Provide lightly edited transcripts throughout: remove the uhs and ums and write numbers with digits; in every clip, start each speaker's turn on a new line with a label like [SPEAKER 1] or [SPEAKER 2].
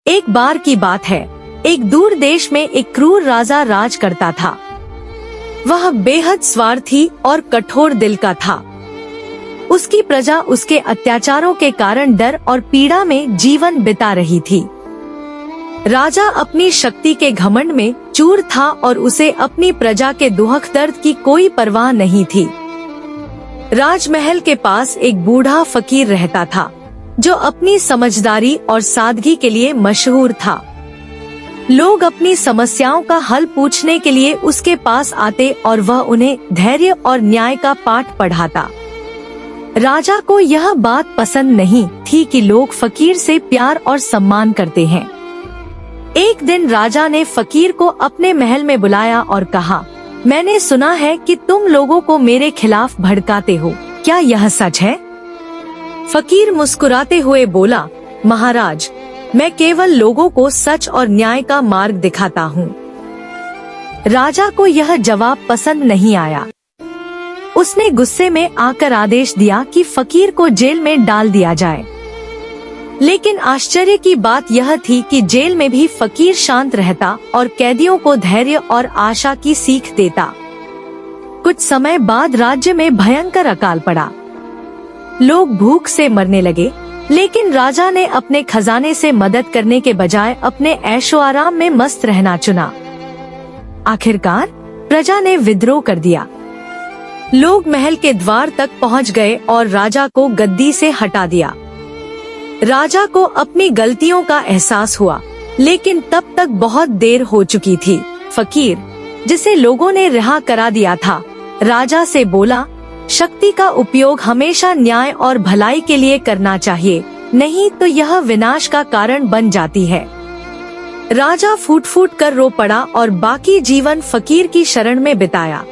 [SPEAKER 1] एक बार की बात है, एक दूर देश में एक क्रूर राजा राज करता था। वह बेहद स्वार्थी और कठोर दिल का था। उसकी प्रजा उसके अत्याचारों के कारण डर और पीड़ा में जीवन बिता रही थी। राजा अपनी शक्ति के घमंड में चूर था और उसे अपनी प्रजा के दुख दर्द की कोई परवाह नहीं थी। राजमहल के पास एक बूढ़ा फकीर रहता था, जो अपनी समझदारी और सादगी के लिए मशहूर था। लोग अपनी समस्याओं का हल पूछने के लिए उसके पास आते और वह उन्हें धैर्य और न्याय का पाठ पढ़ाता। राजा को यह बात पसंद नहीं थी कि लोग फकीर से प्यार और सम्मान करते हैं। एक दिन राजा ने फकीर को अपने महल में बुलाया और कहा, मैंने सुना है कि तुम लोगों को मेरे खिलाफ भड़काते हो, क्या यह सच है? फकीर मुस्कुराते हुए बोला, महाराज, मैं केवल लोगों को सच और न्याय का मार्ग दिखाता हूँ। राजा को यह जवाब पसंद नहीं आया। उसने गुस्से में आकर आदेश दिया कि फकीर को जेल में डाल दिया जाए। लेकिन आश्चर्य की बात यह थी कि जेल में भी फकीर शांत रहता और कैदियों को धैर्य और आशा की सीख देता। कुछ समय बाद राज्य में भयंकर अकाल पड़ा। लोग भूख से मरने लगे, लेकिन राजा ने अपने खजाने से मदद करने के बजाय अपने ऐशो आराम में मस्त रहना चुना। आखिरकार प्रजा ने विद्रोह कर दिया। लोग महल के द्वार तक पहुंच गए और राजा को गद्दी से हटा दिया। राजा को अपनी गलतियों का एहसास हुआ, लेकिन तब तक बहुत देर हो चुकी थी। फकीर, जिसे लोगों ने रिहा करा दिया था, राजा से बोला, शक्ति का उपयोग हमेशा न्याय और भलाई के लिए करना चाहिए, नहीं तो यह विनाश का कारण बन जाती है। राजा फूट फूट कर रो पड़ा और बाकी जीवन फकीर की शरण में बिताया।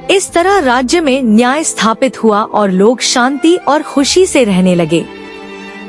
[SPEAKER 1] इस तरह राज्य में न्याय स्थापित हुआ और लोग शांति और खुशी से रहने लगे।